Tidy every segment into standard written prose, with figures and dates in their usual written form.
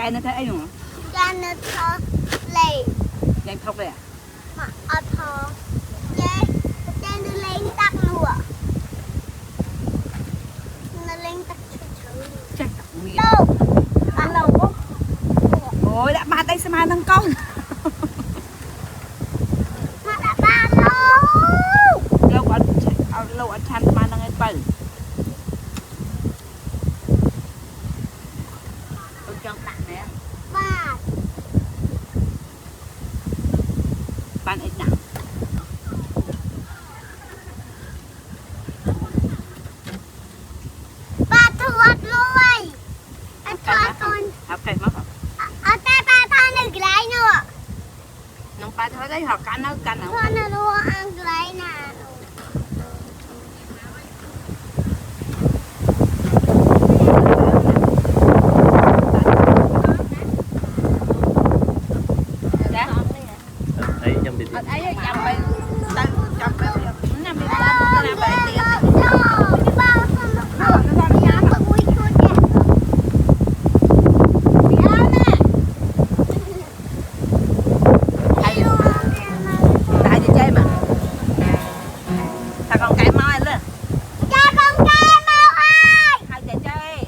trai nó thấy ấy không? Trai nó thọ lệ. Lên thóc đây à? Mà ở thọ. Trai nó lên tắc lụa. Nó lên tắc chữ. Chắc miệng. Đâu? Bạn lâu không? Ôi đã ba tay xem ai thằng con. Mà đã ba lâu. Lâu ăn chăn mà đang ăn bẩn. Tôi cho bạn nè. Ba. Bạn ấy nặng. Ba thuốc luôn. Anh thuốc con. Học cây mất không? Ở tay ba thân được cái nữa. Nông ba thôi đấy họ cắn nó cắn nó. Con nó luôn ăn cái nè. Thấy trong điện Ấy chăm bay chăm bay nằm đi làm bay tiền. Tại gì chơi mà? Thằng con cái mau lên. Hai chơi chơi.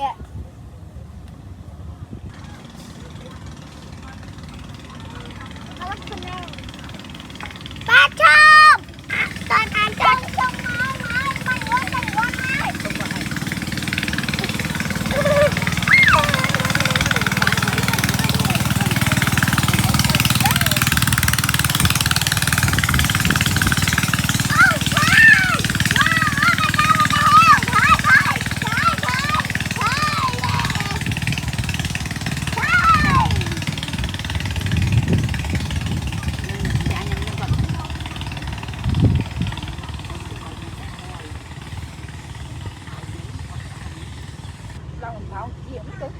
Dạ. Ba chồng con ăn chồng chồng mai mai mày uống mai lòng tháo diễm tới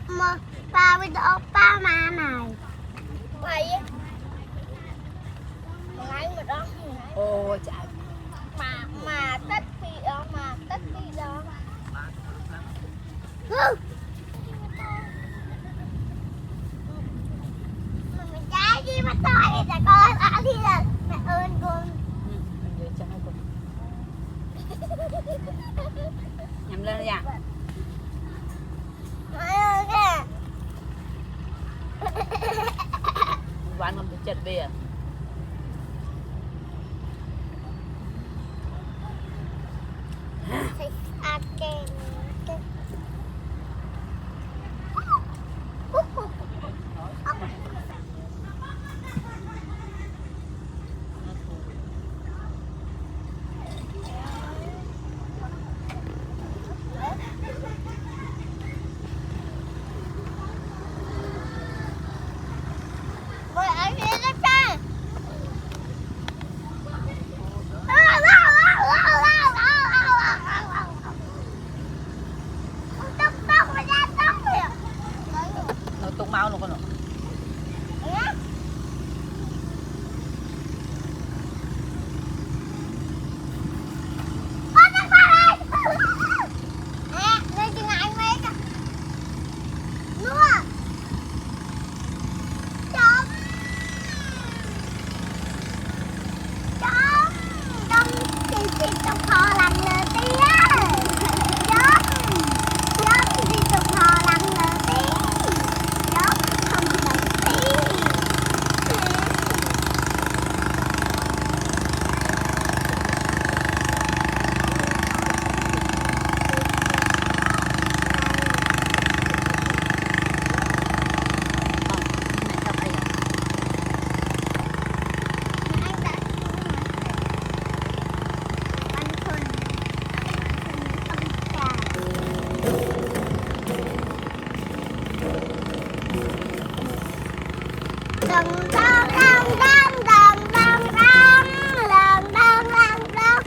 mà ba với đỡ ba mà này vậy ngay mà đó ôi chạy mà tất phi đó mình trái đi mà tội thì con ăn thì là mẹ ơn con giờ cho hai con nhắm lên đi ạ mẹ ơn kìa quán không được chật bìa thì ăn kèm Mời anh đi ra chơi. nó tung mau luôn con ạ Trong kho lạnh lờ tía Giống Giống đi trong kho lạnh lờ tía Giống không lạnh tía Đừng đong đong đong đong đong đong đong đong đong đong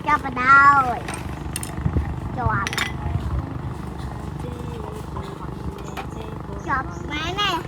cho vào đâu chọp máy này không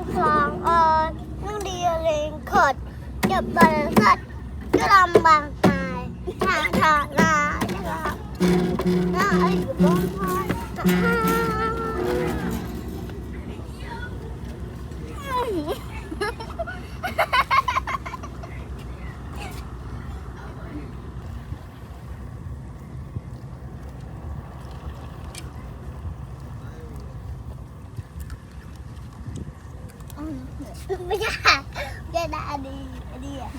Lòng ơi, nó đi lên khởi chụp bờ sắt, cái lòng bằng tài, thằng thằng là Ai con thôi. Bây giờ đã đi à?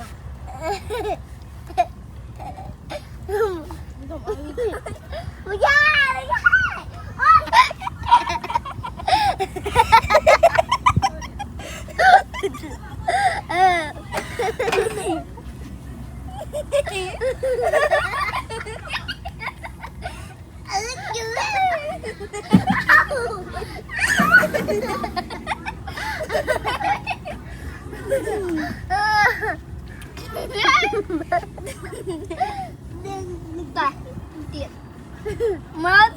Bây giờ tiền mất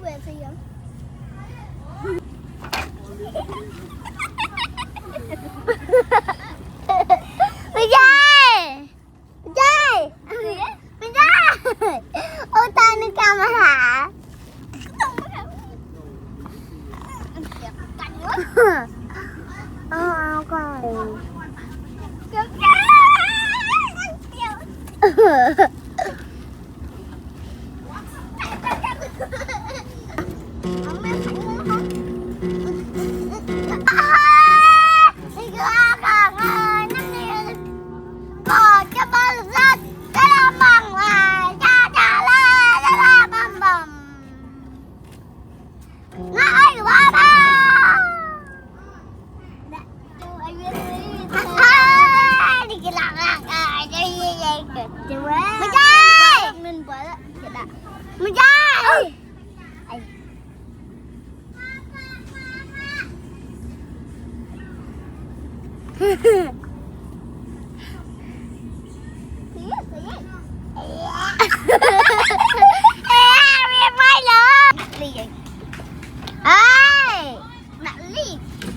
về gì vậy? Bây giờ ô tay nó cầm hả? Con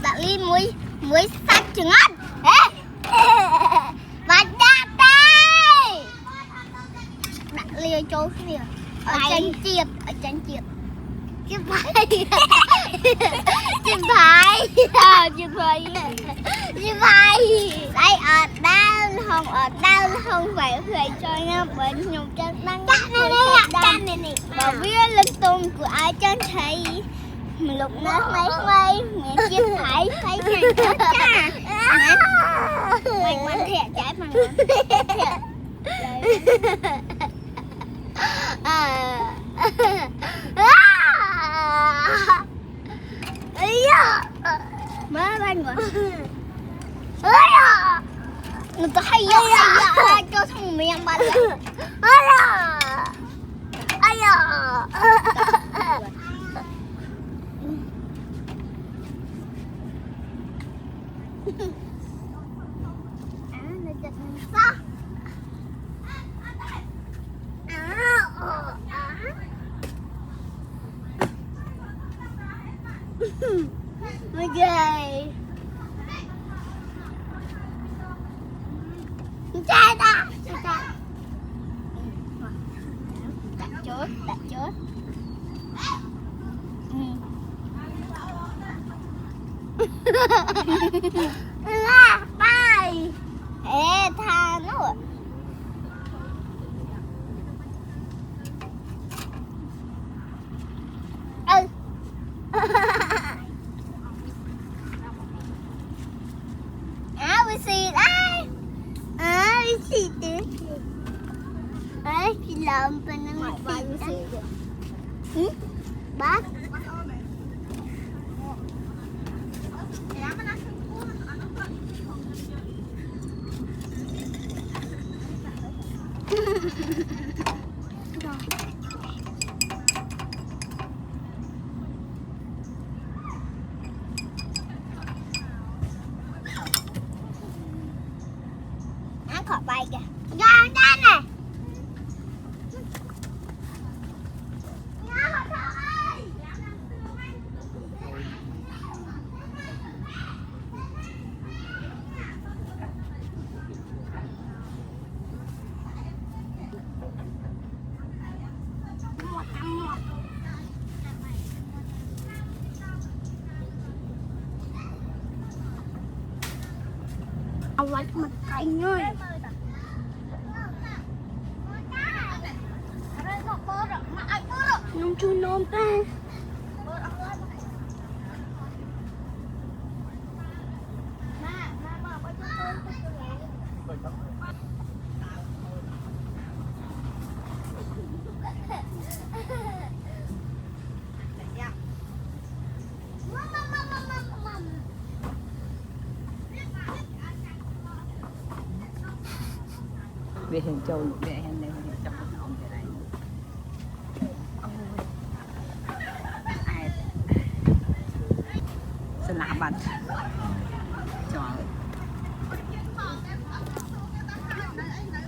đặt ly muối sạch trứng ăn và đặt đây đặt ly ở chỗ kia ở trên chiệt chứ phải chứ phải đây ở đâu không phải cho nhau bệnh nhung chân đang này và biết lên tôm của ai chân thấy mình lục nó mấy mẹ chia phải hàng hết cha mày thiệt trái bằng má ban rồi người ta hay cho thằng miệng ban Trai ta đặt chốt bài ê tha nó xì đấy xì đấy chị làm bên nó xì đấy bác khỏi bay kìa ra đây này เอาไว้มันไกลเงยน้องชูนมตาvề hình châu để em đây trong cái ông thế này ai sẽ làm bạn trời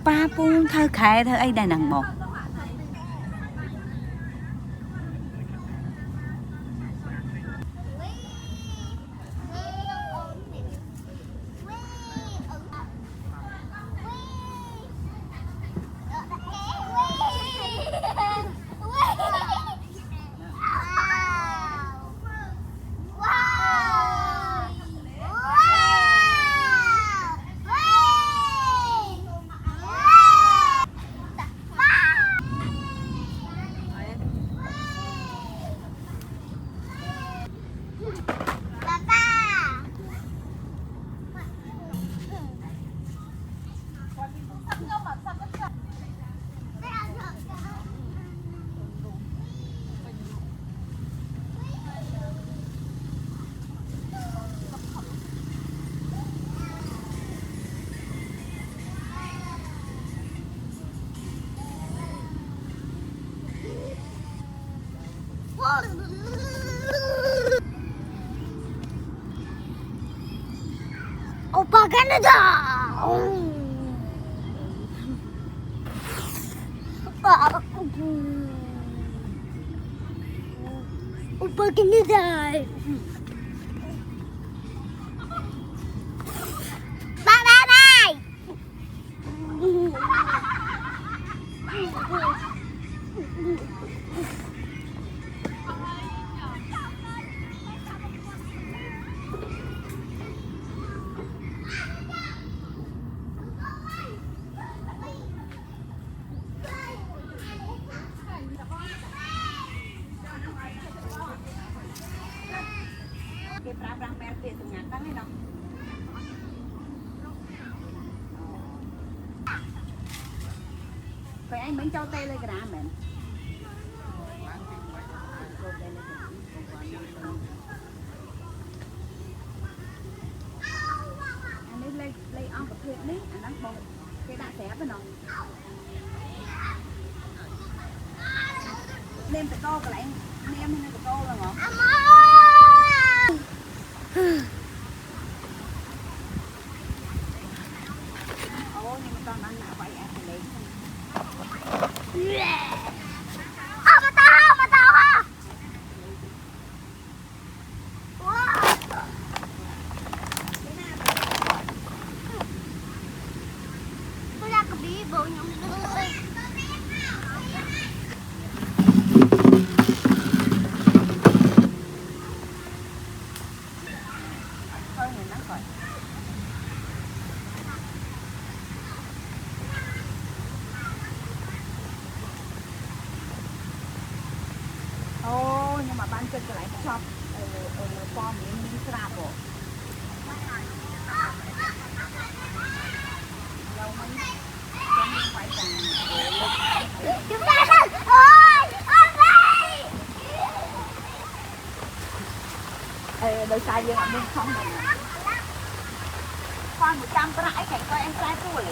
ba buông thơ khai thơ ấy đây nằng một Opa Canada. Opa Canada. Bye bye bye. cái pra pra mẹ tiền từng ngàn tăng hay không phải anh bánh cho tay lên cái đá mẹ anh lấy ong cặp thịt đấy anh đang bông cái đá xé bên nó lên cái to cái lại em hay cái to rồi hả ôi nhưng mà con ăn nào vậy ăn thì lấy mà tao ha tôi ra cặp đi bộ nhóm ơi thôi nhìn nắng rồi ô nhưng mà ban chân lại chọc form ini serabo lâu mấy con phải càng chúng ta ôi đôi sai dương ở bên không này nè con 100 cái rãi cảnh coi em sai tuổi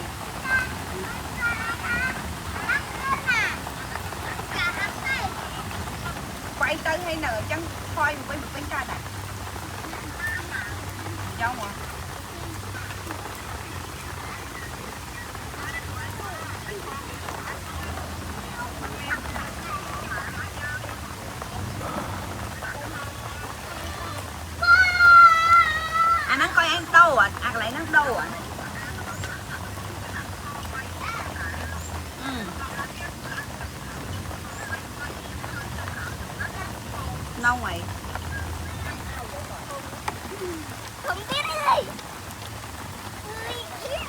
quay tới hay nở chân coi một bên ca này đâu mà anh đang coi anh đâu à lại nó đâu à lâu mày không biết đi Hãy subscribe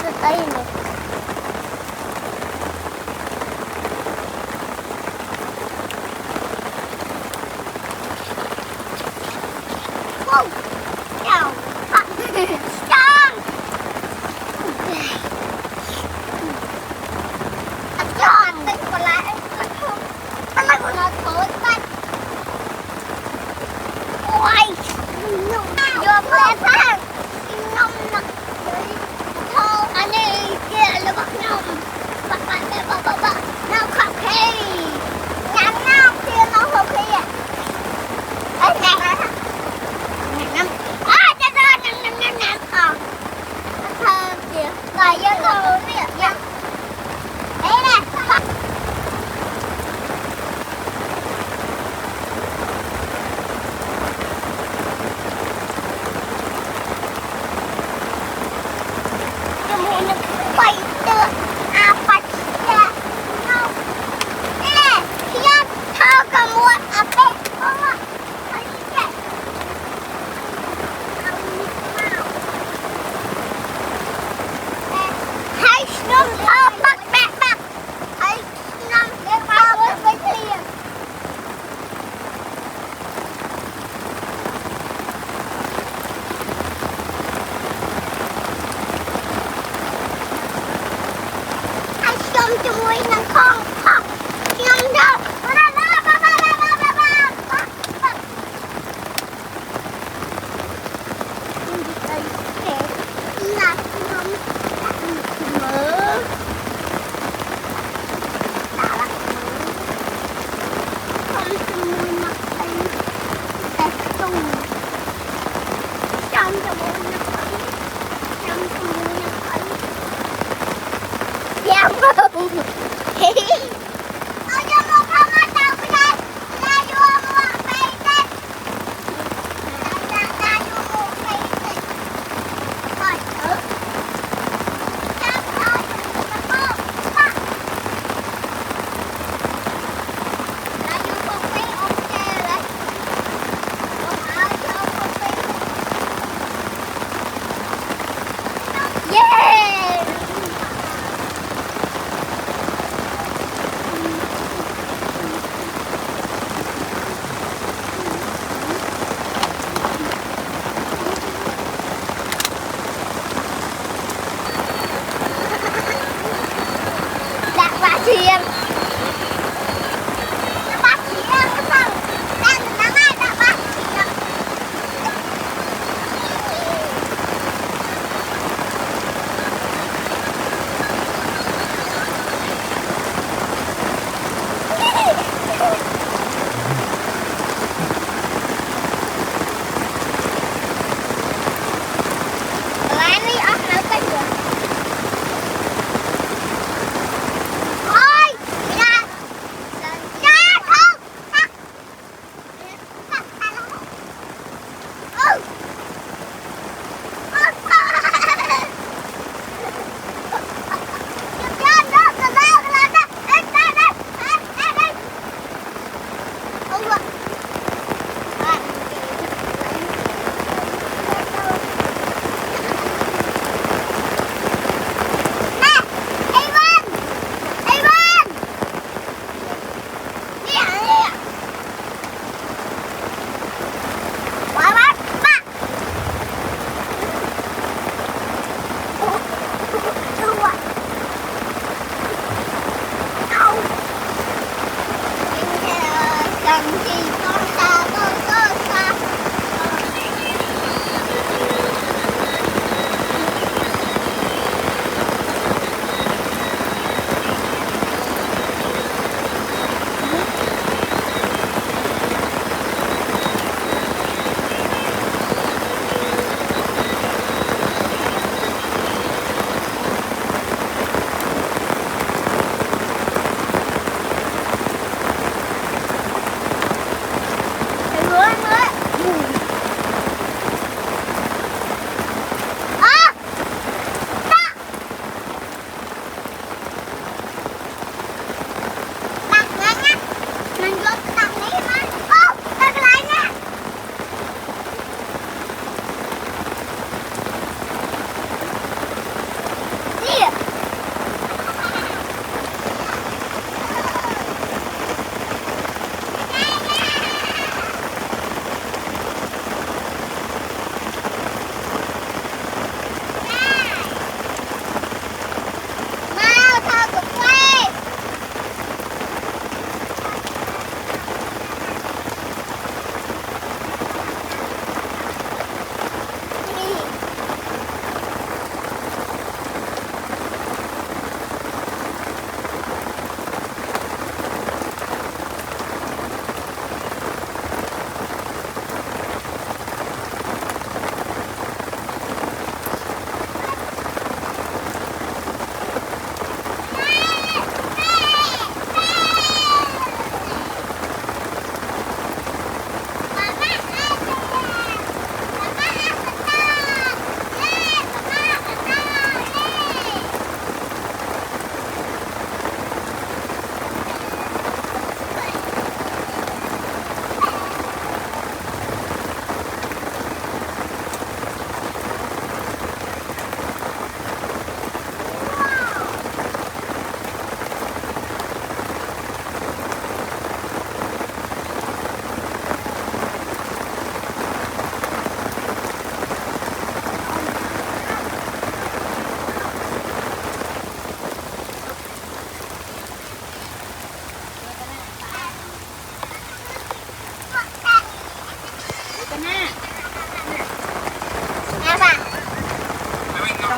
cho kênh Ghiền Mì Gõ để không bỏ lỡ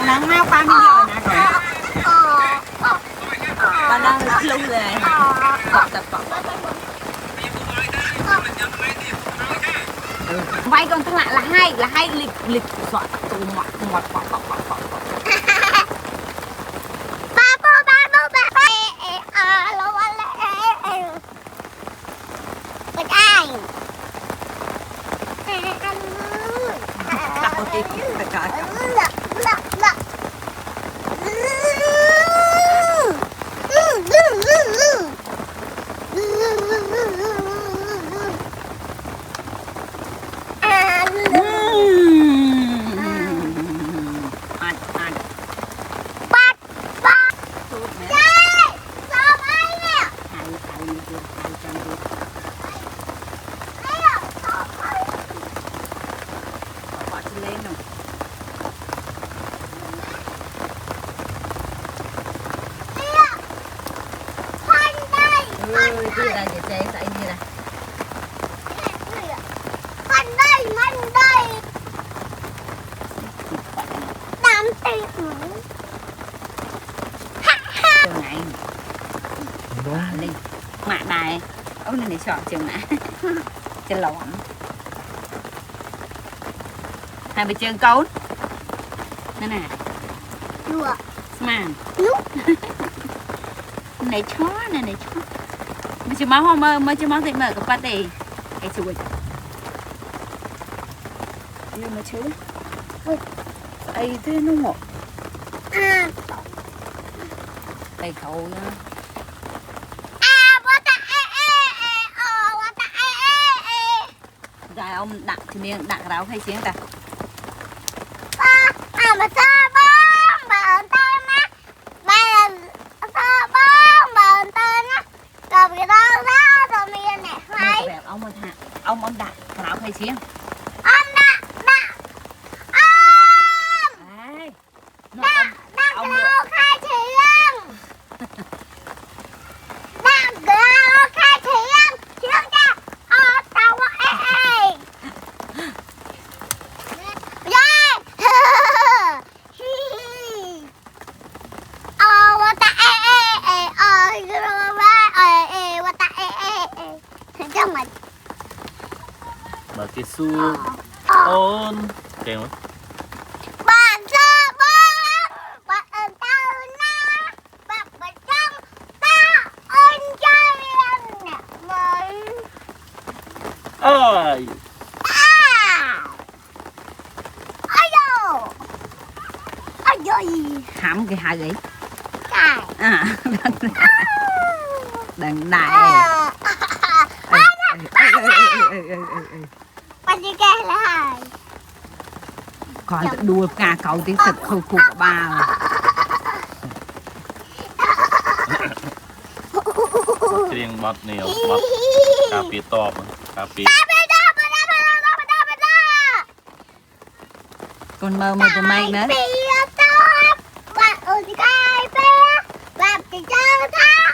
nắng mau qua mình rồi nè con đang lung rồi này tập vay con thằng lại là hai lịch sọt tụ mọt ba bu đi ra để chơi tại đi ra mình đây làm tiền trường này đi mạ này ông này để chọn trường này chân lỏng hai bên trường cấu nè nè đùa màn lúc này chó này chó mà chỉ máu không mới chỉ máu thì mở cái bát đi cái chuột nhưng mà chú ấy thế nó ngộ tay khẩu nữa rồi ông đặt thì miệng đặt ráo hay tiếng ta mà sao bông bờn tên á bà sao bông bờn tên á rồi cái đó rồi miền này hay đẹp ông hạ ông đặt ráo hay tiếng ông đặt ông rau khai thiêng đặt rau khai thiêng thiêng cha tao ê mà cái su ôn kèm á bạn sơ bông bạn ở tao na bạn ở trong ta ôn chơi nè mới ơi hãm cái hai ấy cài đằng này bạn đi kè lại còn đua cả cậu tiếng thật khâu khục ba riêng bọt nhiều bọt cà phê to mà cà phê con mơ mơ từ mày nữa bạn ơi cái phê bạn chỉ cho tha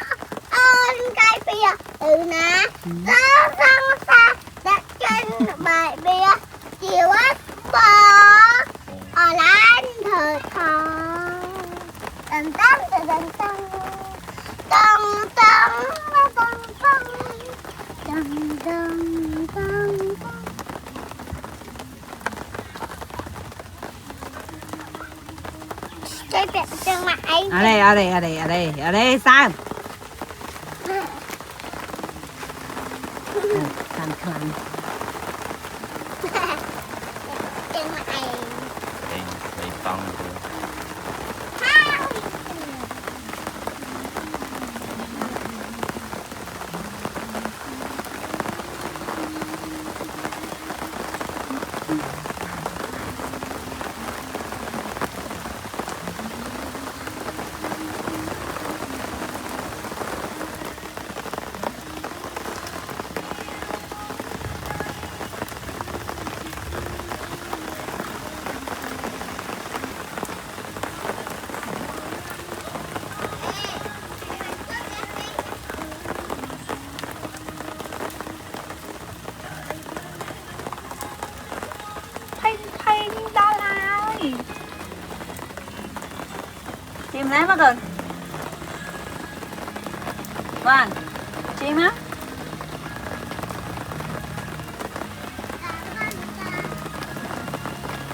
ơn cái phê nè đó xong xa đặt chân bài bia chiều hết bò ở lan thờ thò tần tần tần tần tần tần tần tần tần tần cái việc chân mặt ấy ở đây sao làm khăn chân mặt ấy đây tông chim lấy mất rồi vâng chim á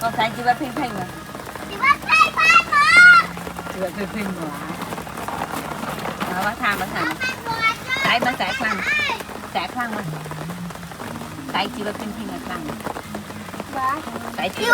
con thấy chị bắt phim phim rồi chị bắt phim phim rồi bắt tham tại bắt xẻ khăn mà tại chị bắt phim phim là khăn tại chị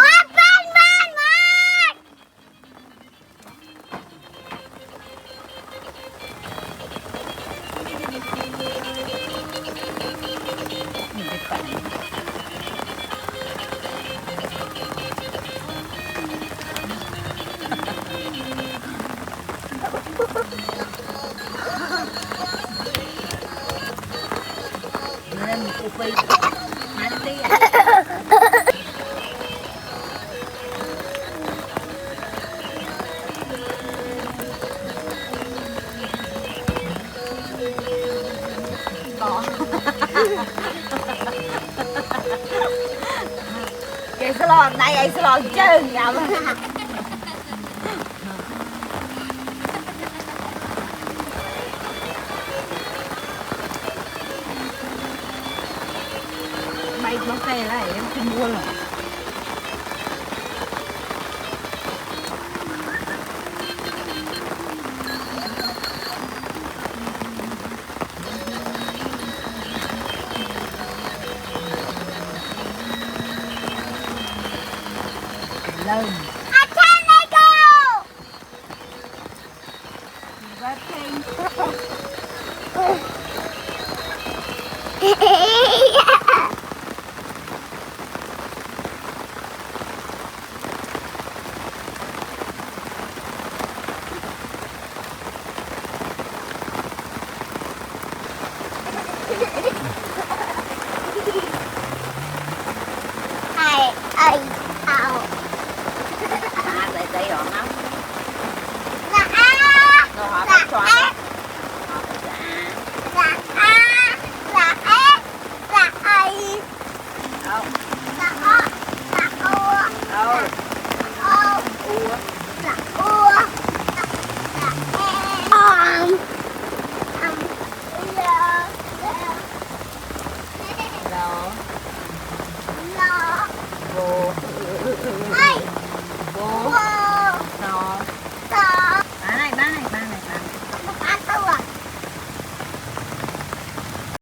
lo đây ai lo chơi nhau bay nó xe lại em không mua rồi lên